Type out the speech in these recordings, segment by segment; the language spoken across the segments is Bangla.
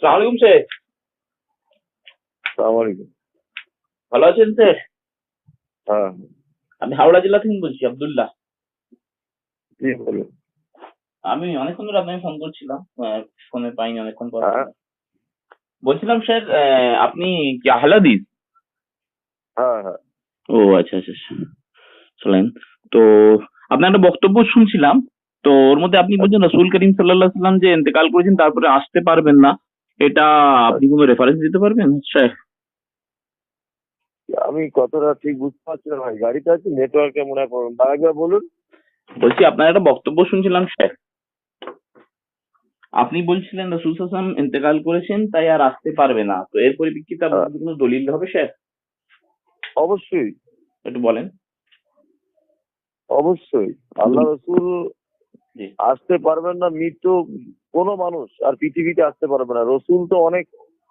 সালাম আলাইকুম স্যার। সালাম আলাইকুম। ভালো আছেন স্যার? হ্যাঁ, আমি হাওড়া জেলা থেকে বলছি, আব্দুল্লাহ। জি বলুন। আমি অনেকক্ষণ ধরে আপনাকে ফোন করছিলাম, ফোনে পাইনি অনেকক্ষণ পর হ্যাঁ, পেলাম। বলছিলাম স্যার, আপনি কি আহলে হাদিস? হ্যাঁ, হ্যাঁ। ও আচ্ছা আচ্ছা আচ্ছা। চলেন। তো আপনার একটা বক্তব্য শুনছিলাম। তো ওর মধ্যে আপনি বলছেন আচ্ছা, রাসূল করিম সাল্লাল্লাহু আলাইহি সাল্লাম যে ইন্তেকাল করেছেন তারপরে আসতে পারবেন না, এটা আপনি আচ্ছা। কোনো রেফারেন্স দিতে পারবেন স্যার? আমি কতটা ঠিক বুঝতে পারছি না ভাই, গাড়িতে আছি, নেটওয়ার্কে মনে হয় প্রবলেম। আরেকবার বলুন। বলছি আপনার একটা বক্তব্য শুনছিলাম স্যার। আপনি বলছিলেন রাসূল সাল্লাল্লাহু আলাইহি ওয়াসাল্লাম ইন্তেকাল করেছেন তাই আর আসতে পারবে না, তো এর পরিপ্রেক্ষিতে হ্যাঁ, আপনার কি কোনো দলিল হবে স্যার? অবশ্যই, একটু বলেন। অবশ্যই। আল্লাহ রসুল জি। আসতে পারবেন না, মৃত্যু কোনো মানুষ আর পৃথিবীতে আসতে পারবে না। রসুল তো অনেক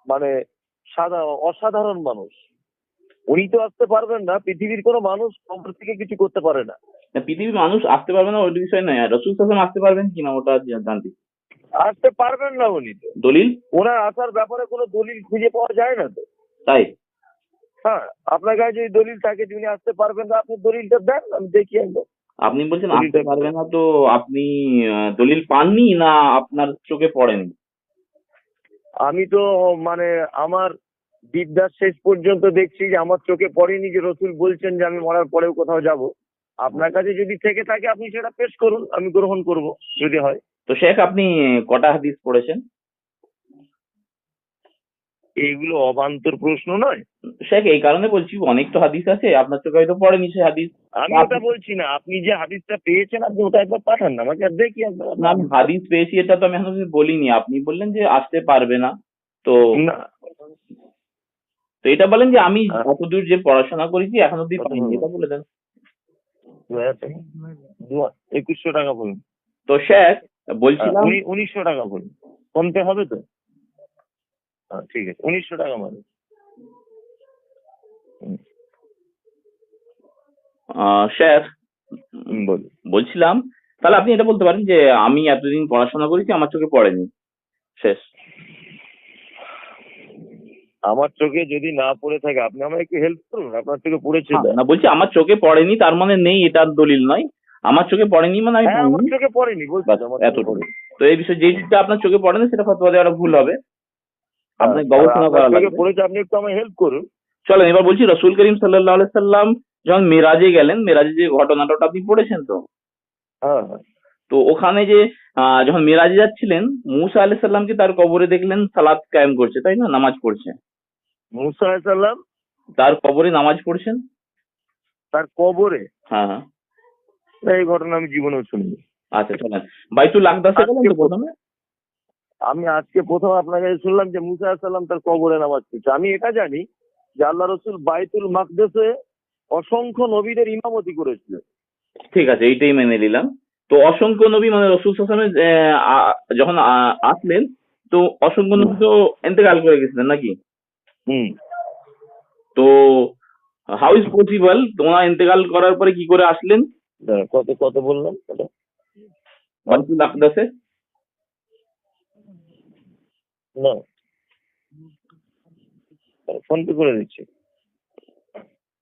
মানে অসাধারণ মানুষ। উনি তো আসতে পারবেন না, পৃথিবীর কোনো মানুষ কবর থেকে কিছু করতে পারে না। না, পৃথিবীর মানুষ আসতে পারবে না ওই বিষয় নয়, রাসূল সাল্লাল্লাহু আলাইহি ওয়াসাল্লাম আসতে পারবেন কিনা ওটা জানতে। আসতে পারবেন না উনি তো। দলিল? ওনার আসার ব্যাপারে কোনো দলিল খুঁজে পাওয়া যায় না তো। তাই? হ্যাঁ, আপনার কাছে যদি দলিল থাকে যে উনি আসতে পারবেন না, আপনি দলিলটা দেন, আমি দেখি একবার আপনি বলছেন আসতে দলিলটা পারবে কোথায়। না, তো আপনি দলিল পাননি না আপনার চোখে পড়েনি? আমি তো মানে আমার বিদ্যার শেষ পর্যন্ত দেখছি যে আমার চোখে পড়েনি যে রসুল বলছেন যে আমি মরার পরেও কোথাও যাব। আপনার কাছে যদি থেকে থাকে আপনি সেটা পেশ করুন, আমি গ্রহণ করব যদি হয়। তো শেখ আপনি কটা হাদিস পড়েছেন? এইগুলো অবান্তর প্রশ্ন নয়। শেখ এই কারণে বলছি, অনেক তো হাদিস আছে, আপনার চোখে হয়তো পড়েনি সেই হাদিস। আমি বা ওটা আপনি, বলছি না, আপনি যে হাদিসটা পেয়েছেন আপনি ওটা একবার পাঠান না আমাকে, আর দেখি একবার না আপনার আমি হাদিসটা। হাদিস পেয়েছি এটা তো আমি এখন অব্দি বলিনি, আপনি বললেন যে আসতে পারবে না। তো না, তো এটা বলেন যে আমি আহ, এতদূর যে পড়াশোনা করেছি এখন অব্দি কত পাইনি, বলবো, এটা বলে দেন। 2100 টাকা বলুন। তো শেখ বলছিলাম, উনি 1900 টাকা বলুন, কমতে হবে তো। ঠিক আছে, 1900 টাকা মানে। হুম, স্যার, বলুন। বলছিলাম তাহলে আপনি এটা বলতে পারেন যে আমি এতদিন পড়াশোনা করেছি আমার চোখে পড়েনি, শেষ। আমার চোখে যদি না পড়ে থাকে আপনি আমাকে একটু হেল্প করুন, আপনার চোখে পড়েছে হ্যাঁ, তো। না বলছি আমার চোখে পড়েনি তার মানে নেই, এটার দলিল নয়। আমার চোখে পড়েনি মানে আমি হ্যাঁ, আমার পাইনি। চোখে পড়েনি বলছি বাস তো, আমার চোখে এতটুকু। পড়েনি। তো এই বিষয়ে যেটা আপনার চোখে পড়ে না সেটা ফতোয়া দেওয়াটা ভুল হবে, হ্যাঁ, আপনাকে আর গবেষণা আপনার করা চোখে লাগবে। পড়েছে, আপনি একটু আমায় হেল্প করুন। চলেন এবার বলছি, রসুল করিম সাল্লাল্লাহু আলাইহি সাল্লাম যখন মেরাজে গেলেন, মেরাজে যে ঘটনাটা ওটা আপনি পড়েছেন তো? হ্যাঁ, হ্যাঁ। তো ওখানে যে যখন মেরাজে যাচ্ছিলেন, মুসা আলাইহিস সালামকে তার কবরে দেখলেন সালাত কায়েম করছে, তাই না? নামাজ পড়ছে। মুসা আলাইহিস সালাম তার কবরে নামাজ পড়ছেন। তার কবরে? হ্যাঁ হ্যাঁ। না, এই ঘটনা আমি জীবনেও শুনিনি। আচ্ছা চলেন, বাইতুল আকদাসে গেলেন আজকে তো প্রথমে। আমি আজকে প্রথম আপনার কাছে শুনলাম যে মুসা আলাইহিস সালাম তার কবরে নামাজ পড়ছে। আমি এটা জানি যে আল্লাহ রসুল বাইতুল মাকদেসে অসংখ্য নবীদের ইমামতি করেছিলেন। ঠিক আছে, এইটাই মেনে নিলাম। তো অসংখ্য নবী মানে রসুল সাল্লাল্লাহু আলাইহি ওয়াসাল্লামের যখন আসলেন, তো অসংখ্য হুম, নবী তো ইন্তেকাল করে গেছিলেন নাকি? হুম। তো হাউ ইজ পসিবল তোমার ইন্তেকাল করার পরে কি করে আসলেন কত কত বললাম কত? বাইতুল আকদাসে? না, ফোন পে করে দিচ্ছি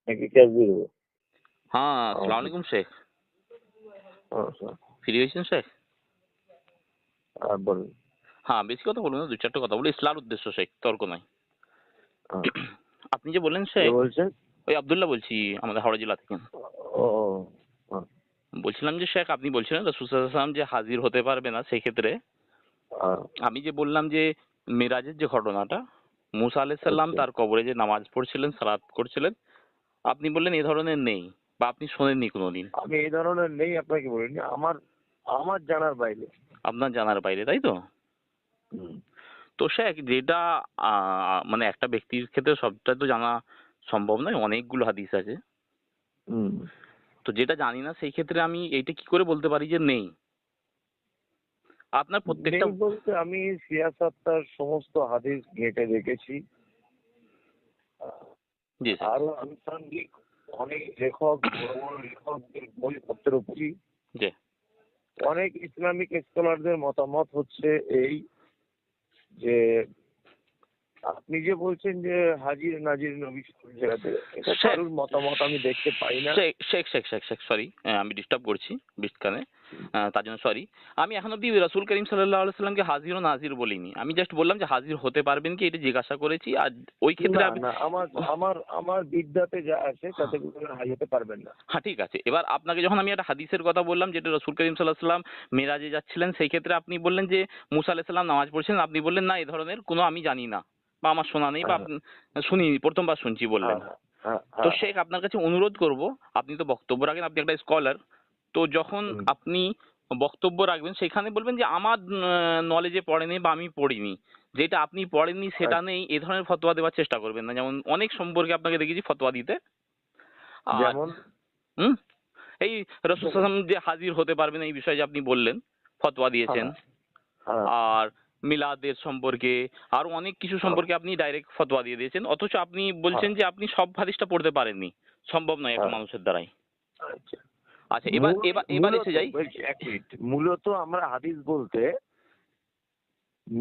নাকি ক্যাশ দিয়ে দেবো? হ্যাঁ, আসসালামু আচ্ছা, আলাইকুম শেখ। আচ্ছা। ফ্রি হয়েছেন শেখ? আর বলুন। হ্যাঁ, বেশি কথা বলবো না, দু চারটে কথা বলি, ইসলার উদ্দেশ্য শেখ, তর্ক নয়। হ্যাঁ, আপনি যে বললেন কে শেখ, বলছেন? ওই আব্দুল্লাহ বলছি, আমাদের হাওড়া জেলা থেকে। ও, ও, হ্যাঁ, বলছিলাম যে শেখ আপনি বলছিলেন রাসূল সাল্লাল্লাহু আলাইহি ওয়াসাল্লাম যে হাজির হতে পারবে না, সেই ক্ষেত্রে হ্যাঁ, আমি যে বললাম যে মেরাজের যে ঘটনাটা, মুসা আলাইহিস সালাম আচ্ছা। তার কবরে যে নামাজ পড়ছিলেন, সালাত করছিলেন, আপনি বললেন এ ধরনের নেই বা আপনি শোনেননি কোনোদিন। আমি এই ধরনের নেই আপনাকে বলিনি, আমার আমার জানার বাইরে। আপনার জানার বাইরে, তাই তো? হুম, তো শেখ যেটা মানে একটা ব্যক্তির ক্ষেত্রে সবটা তো জানা সম্ভব নয়, অনেকগুলো হাদিস আছে। হুম। তো যেটা জানি না সেই ক্ষেত্রে আমি এইটা কি করে বলতে পারি যে নেই? আপনার প্রত্যেকটা, নেই বলতে আমি সিয়াসাত্তার সমস্ত হাদিস ঘেঁটে দেখেছি। জি স্যার। আরো আনুষঙ্গিক অনেক লেখক, বড় বড় লেখকদের বইপত্র পড়ি। জি। অনেক ইসলামিক স্কলারদের মতামত হচ্ছে এই যে আপনি যে বলছেন যে হাজির নাজির নবী সকল জায়গাতে, এটা কারোর মতামত আমি দেখতে পাই না। শেখ শেখ শেখ শেখ শেখ সরি, আমি ডিস্টার্ব করছি বিটকানে, তার জন্য সরি। আমি এখন অব্দি রাসূল করিম সাল্লাল্লাহু আলাইহি সাল্লামকে হাজির ও নাজির বলিনি, আমি জাস্ট বললাম যে হাজির হতে পারবেন কি এটা জিজ্ঞাসা করেছি। আর ওই ক্ষেত্রে না না, আমার আমার আমার বিদ্যাতে যা আছে তাতে হাই হতে পারবেন না। হ্যাঁ ঠিক আছে। এবার আপনাকে যখন আমি একটা হাদিসের কথা বললাম যেটা রাসূল করিম সাল্লাল্লাহু আলাইহি সাল্লাম মেরাজে যাচ্ছিলেন, সেই ক্ষেত্রে আপনি বললেন যে মুসা আলাইহিস সালাম নামাজ পড়ছিলেন, আপনি বললেন না এই ধরনের কোনো আমি জানি না বা আমার শোনা নেই বা শুনিনি, প্রথমবার শুনছি বললেন। তো শেখ আপনার কাছে অনুরোধ করব, আপনি তো বক্তব্য রাখেন, আপনি একটা স্কলার, তো যখন আপনি বক্তব্য রাখবেন সেখানে বলবেন যে আমার নলেজে পড়েনি বা আমি পড়িনি, যেটা আপনি পড়েননি সেটা নেই এ ধরনের ফতোয়া দেওয়ার চেষ্টা করবেন না। যেমন অনেক সম্পর্কে আপনাকে দেখেছি ফতোয়া দিতে, আর যেমন এই রাসূল সাল্লাল্লাহু আলাইহি ওয়াসাল্লাম যে হাজির হতে পারবেন এই বিষয়ে যে আপনি বললেন ফতোয়া দিয়েছেন, আর মিলাদের সম্পর্কে আরো অনেক কিছু সম্পর্কে আপনি ডাইরেক্ট ফতোয়া দিয়ে দিয়েছেন, অথচ আপনি বলছেন যে আপনি সব হাদিসটা পড়তে পারেননি, সম্ভব নয় একটা মানুষের দ্বারাই। আচ্ছা এবার এবার এবার এসে যাই। এক মিনিট, মূলত আমরা হাদিস বলতে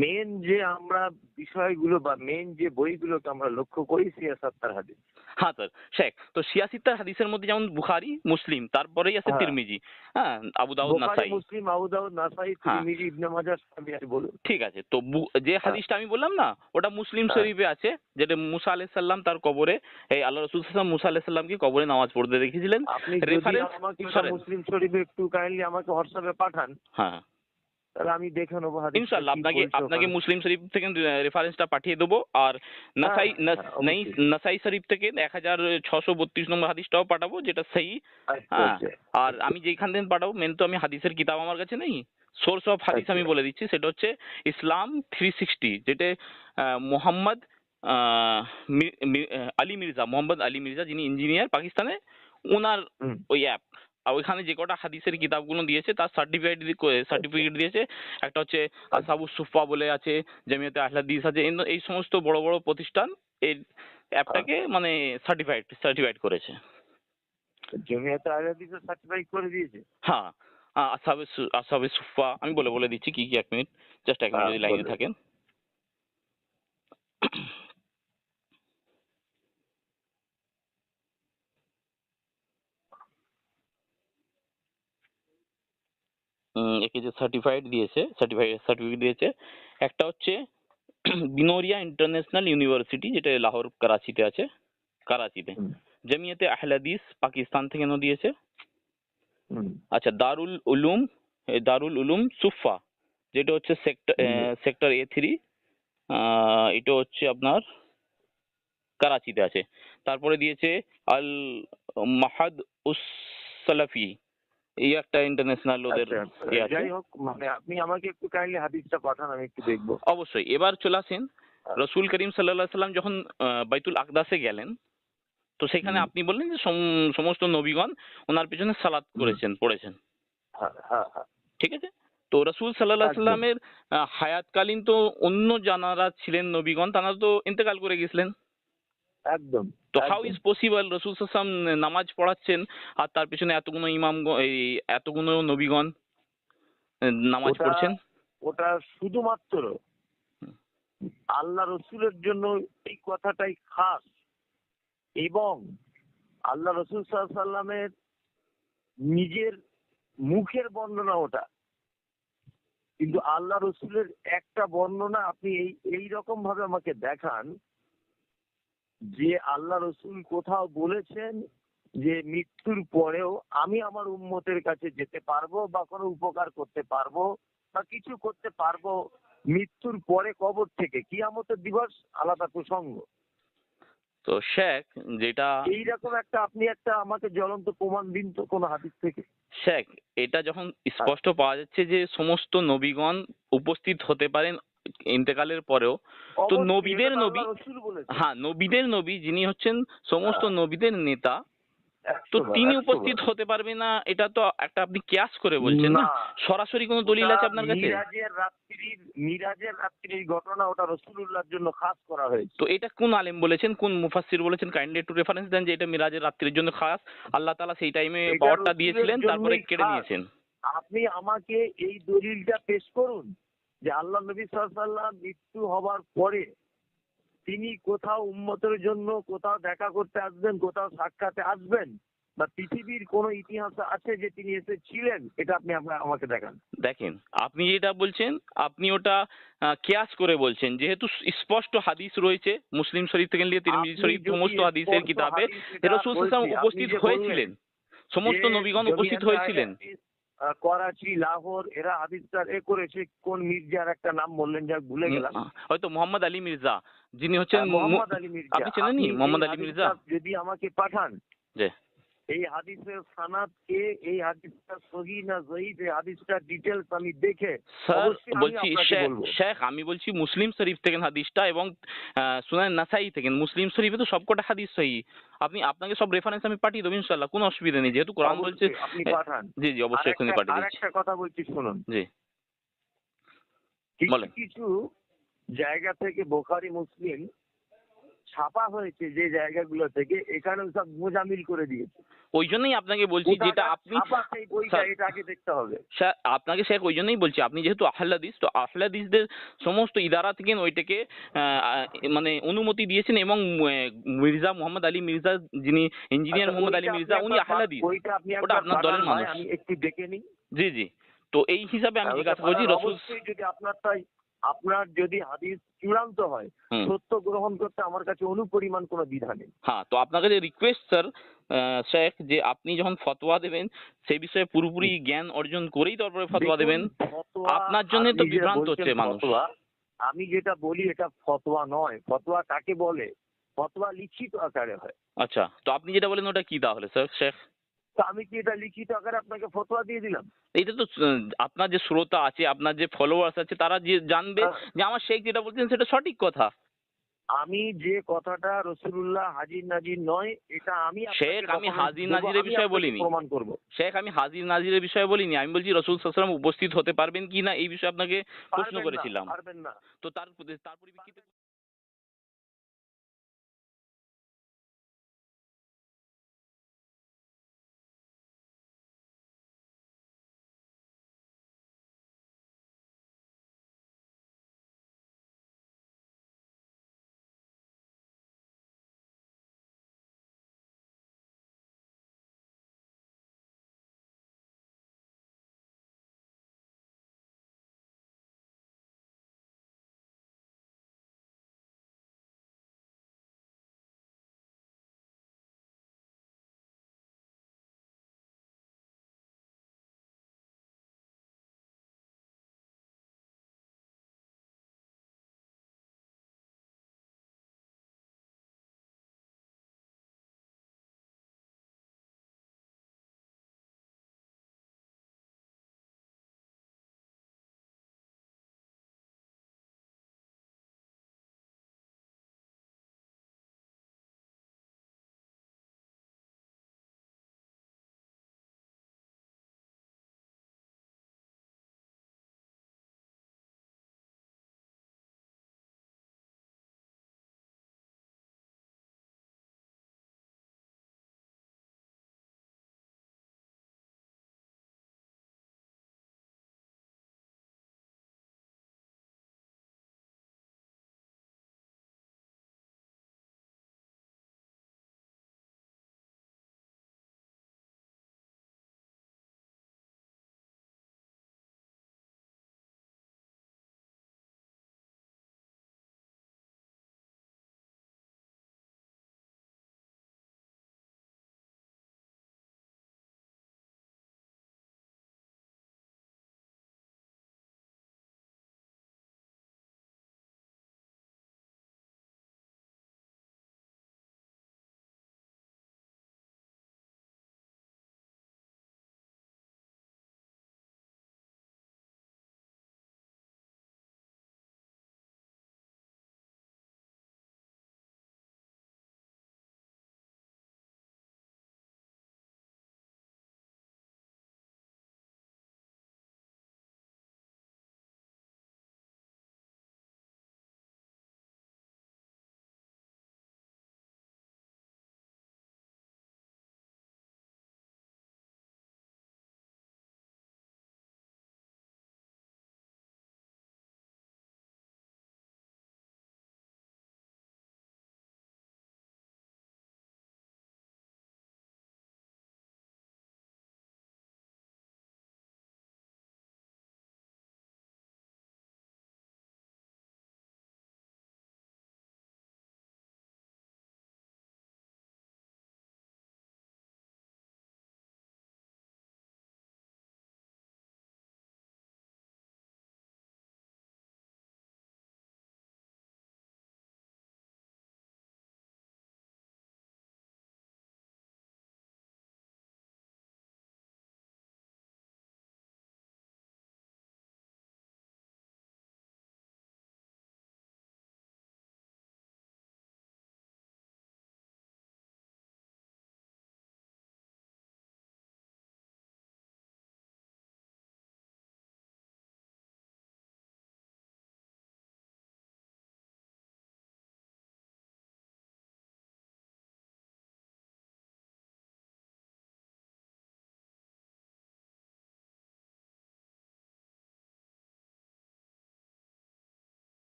মেন যে আমরা বিষয়গুলো বা মেন যে বইগুলোকে আমরা লক্ষ্য করি সিয়াসাত্তার হাদিস। হ্যাঁ স্যার শেখ, তো ৮৬টা হাদিসের মধ্যে যেমন বুখারী, মুসলিম, তারপরেই আছে তিরমিজি, হ্যাঁ আবু দাউদ, নাসাই। মুসলিম, আবু দাউদ, নাসাই, তিরমিজি, ইবনে মাজাহ, বলুন। ঠিক আছে, তো যে হাদিসটা আমি বললাম না ওটা মুসলিম শরীফে আছে, যেটা মুসা আলাইহিস সালাম তার কবরে, এই আল্লাহ রাসূল সাল্লাল্লাহু আলাইহি ওয়াসাল্লাম মুসা আলাইহিস সালামকে কবরে নামাজ পড়তে দেখেছিলেন। আপনি যদি আমাকে মুসলিম শরীফে একটু কাইন্ডলি আমাকে হোয়াটসঅ্যাপে পাঠান, হ্যাঁ তাহলে আমি দেখে নেবো হাদিস। ইনশাআল্লাহ আপনাকে মুসলিম শরীফ থেকে রেফারেন্সটা পাঠিয়ে দেবো, আর নাসাই শরীফ থেকে ১৬৩২ নম্বর হাদিসটাও পাঠাবো যেটা সহি। হ্যাঁ, আর আমি যেখান থেকে পাঠাবো, মেন তো আমি হাদিসের কিতাব আমার কাছে নেই, সোর্স অফ হাদিস আমি বলে দিচ্ছি, সেটা হচ্ছে ইসলাম 360, যেটা মোহাম্মদ মোহাম্মদ আলী মির্জা যিনি ইঞ্জিনিয়ার পাকিস্তানে, ওনার ওই অ্যাপ। আর ওইখানে যে কটা হাদিসের কিতাবগুলো দিয়েছে তার সার্টিফিকেট দিয়েছে। একটা হচ্ছে আসাবুস সুফা বলে আছে, জামিয়াতে আহলে হাদিস আছে, এই সমস্ত বড় বড় প্রতিষ্ঠান এই অ্যাপটাকে মানে সার্টিফাইড করেছে। জামিয়াতে আহলে হাদিস সার্টিফাইড করে দিয়েছে। হ্যাঁ, আসাবে সুফা আমি বলে দিচ্ছি কি কি, এক মিনিট, জাস্ট এক মিনিট যদি লাইনে থাকেন। একে যে সার্টিফিকেট দিয়েছে, একটা হচ্ছে বিনোরিয়া ইন্টারন্যাশনাল ইউনিভার্সিটি যেটা লাহোর করাচিতে আছে, জামিয়াতে আহলে হাদিস পাকিস্তান থেকে দিয়েছে। আচ্ছা দারুল উলুম সুফা যেটা হচ্ছে সেক্টর A3, এটা হচ্ছে আপনার করাচিতে আছে। তারপরে দিয়েছে আল মাহাদ উস সালাফি, এই একটা ইন্টারন্যাশনাল ওদের ইয়ে আছে। যাই হোক, মানে আপনি আমাকে একটু কাইন্ডলি হাদিসটা পাঠান, আমি একটু দেখবো। অবশ্যই। এবার চলে আসেন রাসূল করিম সাল্লাল্লাহু আলাইহি সাল্লাম যখন বাইতুল আকদাসে গেলেন, তো সেখানে আপনি বললেন যে সমস্ত নবীগণ ওনার পিছনে সালাত পড়েছেন। ঠিক আছে, তো রাসূল সাল্লাল্লাহু আলাইহি সাল্লামের হায়াতকালীন তো অন্য জানারা ছিলেন নবীগণ, তারা তো ইন্তেকাল করে গেছিলেন। একদম। তো হাউ ইজ পসিবল রাসূল সাল্লাল্লাহু আলাইহি ওয়াসাল্লাম নামাজ পড়াচ্ছেন আর তার পিছনে এতগুলো এতগুলো নবীগণ নামাজ পড়ছেন? ওটা শুধুমাত্র আল্লাহ রসুলের জন্য এই কথাটাই খাস, এবং আল্লাহ রসুল সাল্লাল্লাহু আলাইহি সাল্লামের নিজের মুখের বর্ণনা ওটা, কিন্তু আল্লাহ রসুলের একটা বর্ণনা আপনি এই রকম ভাবে আমাকে দেখান যে আল্লাহ রসুল কোথাও বলেছেন যে মৃত্যুর পরেও আমি আমার উম্মতের কাছে যেতে পারবো বা কোনো উপকার করতে পারবো বা কিছু করতে পারবো মৃত্যুর পরে কবর থেকে, কিয়ামতের দিবস আলাদা প্রসঙ্গ। তো শেখ যেটা এইরকম একটা আপনি একটা আমাকে জ্বলন্ত প্রমাণ দিন তো কোন হাদিস থেকে। শেখ এটা যখন স্পষ্ট পাওয়া যাচ্ছে যে সমস্ত নবীগণ উপস্থিত হতে পারেন ইন্তেকালের পরেও, তো নবীদের নবী যিনি হচ্ছেন সমস্ত নবীদের নেতা, তো তিনি উপস্থিত হতে পারবে না, এটা তো একটা আপনি কিয়াস করে বলছেন না, সরাসরি কোনো দলিল আছে আপনার কাছে? মিরাজের রাত্রির ঘটনা ওটা রাসূলুল্লাহর জন্য খাস করা হয়েছে। তো এটা কোন আলেম বলেছেন, কোন মুফাসসির বলেছেন? কাইন্ডলি একটু রেফারেন্স দেন যে এটা মিরাজের রাত্রির জন্য খাস, আল্লাহ তাআলা সেই টাইমে পাওয়ারটা দিয়েছিলেন তারপরে কেড়ে নিয়েছেন। আপনি আমাকে এই দলিলটা পেশ করুন যে আল্লাহ নবী সাল্লাল্লাহু আলাইহি ওয়াসাল্লাম মৃত্যু হবার পরে তিনি কোথাও উম্মতের জন্য কোথাও দেখা করতে আসবেন, কোথাও সাক্ষাতে আসবেন, বা পৃথিবীর কোন ইতিহাস আছে যে তিনি এসেছিলেন, এটা আপনি আমাকে দেখান। দেখেন, আপনি যেটা বলছেন আপনি ওটা কেয়াস করে বলছেন, যেহেতু স্পষ্ট হাদিস রয়েছে মুসলিম শরীফ থেকে নিয়ে তিরমিজি আপনি শরীফ যদি সমস্ত হাদিসের স্পষ্ট কিতাবে হাদিস এটা রাসূল সাল্লাল্লাহু আলাইহি বলছি, ওয়াসাল্লাম আপনি উপস্থিত যে হয়েছিলেন, সমস্ত যে নবীগণ উপস্থিত জমিয়তে হয়েছিলেন। আহলে হাদিস, করাচি, লাহোর, এরা হাদিসটা করেছে, কোন মির্জার একটা নাম বললেন, যা ভুলে গেলাম। হয়তো মোহাম্মদ আলী মির্জা, যিনি হচ্ছেন মোহাম্মদ আলী মির্জা। আপনি চেনেননি আপনি মোহাম্মদ এই আলী মির্জা? হাদিসটা যদি আমাকে পাঠান, জি এই হাদিসের সানাদ কে, এই হাদিসটা সহিহ না জয়ীফ, এই হাদিসটা ডিটেলস আমি দেখে স্যার অবশ্যই আমি বলছি আপনাকে বলবো। শেখ আমি বলছি মুসলিম শরীফ থেকে হাদিসটা এবং সুনান নাসাই থেকে। মুসলিম শরীফে তো সবকটা হাদিস সহিহ। আপনাকে সব রেফারেন্স আমি পাঠিয়ে দেবো ইনশাআল্লাহ, কোনো অসুবিধা নেই, যেহেতু কোরআন বলছে। অবশ্যই আপনি পাঠান। জি জি অবশ্যই এখনই পাঠিয়ে দিচ্ছি। আরেকটা কথা বলছি শুনুন। জি কিছু বলেন। কিছু জায়গা থেকে বোখারি মুসলিম ছাপা হয়েছে, যে জায়গাগুলো থেকে, এখানে সব মোজামিল করে দিয়েছে। ওই জন্যই আপনাকে বলছি যেটা কোথাকার আপনি ছাপা সেই বইটা, স্যার, এটা আগে দেখতে হবে। আপনাকে শেখ ওই জন্যই বলছি, আপনি যেহেতু আহলে হাদিস, তো আহলে হাদিসদের সমস্ত ইদারা থেকে ওইটাকে মানে অনুমতি দিয়েছেন, এবং মির্জা মোহাম্মদ আলী মির্জা, যিনি ইঞ্জিনিয়ার আচ্ছা, মোহাম্মদ আলী বইটা আপনি মির্জা, উনি একবার আহলে হাদিস। বইটা আপনি ওটা একবার আপনার দলের পাঠান ভাই, মানুষ। আমি একটু দেখে নিই। জি জি। তো এই হিসাবে আমি ওটা জিজ্ঞাসা করছি পাঠান রসুল। অবশ্যই। যদি আপনার যদি হাদিস চূড়ান্ত হয়, হুম। সত্য গ্রহণ করতে আমার কাছে অনুপরিমাণ কোনো দ্বিধা নেই। হ্যাঁ, তো আপনার কাছে রিকোয়েস্ট স্যার শেখ, যে আপনি যখন ফতোয়া দেবেন সেই বিষয়ে পুরোপুরি জ্ঞান অর্জন করেই তারপরে ফতোয়া দেখুন, দেবেন। ফতোয়া, আপনার জন্য তো আপনি যে বিভ্রান্ত বলছেন হচ্ছে মানুষ। ফতোয়া, আমি যেটা বলি এটা ফতোয়া নয়। ফতোয়া কাকে বলে? ফতোয়া লিখিত আকারে হয়। আচ্ছা, তো আপনি যেটা বলেন ওটা কি তাহলে স্যার শেখ? তো আমি কি এটা লিখিত আকারে আপনাকে ফতোয়া দিয়ে দিলাম? এটা তো আপনার যে শ্রোতা আছে, আপনার যে ফলোয়ার্স আছে, তারা যে জানবে আহ, যে আমার শেখ যেটা বলছেন সেটা সঠিক কথা। আমি যে কথাটা রসুলুল্লাহ হাজির নাজির নয়, এটা আমি শেখ আপনাকে আমি document হাজির দেবো, নাজিরের আমি বিষয়ে আপনাকে বলিনি। প্রমাণ করব। শেখ আমি হাজির নাজিরের বিষয়ে বলিনি, আমি বলছি রসুল সাল্লাল্লাহু আলাইহি ওয়াসাল্লাম উপস্থিত হতে পারবেন কি না এই বিষয়ে আপনাকে প্রশ্ন পারবেন না, করেছিলাম। পারবেন না। তো তার পরিপ্রেক্ষিতে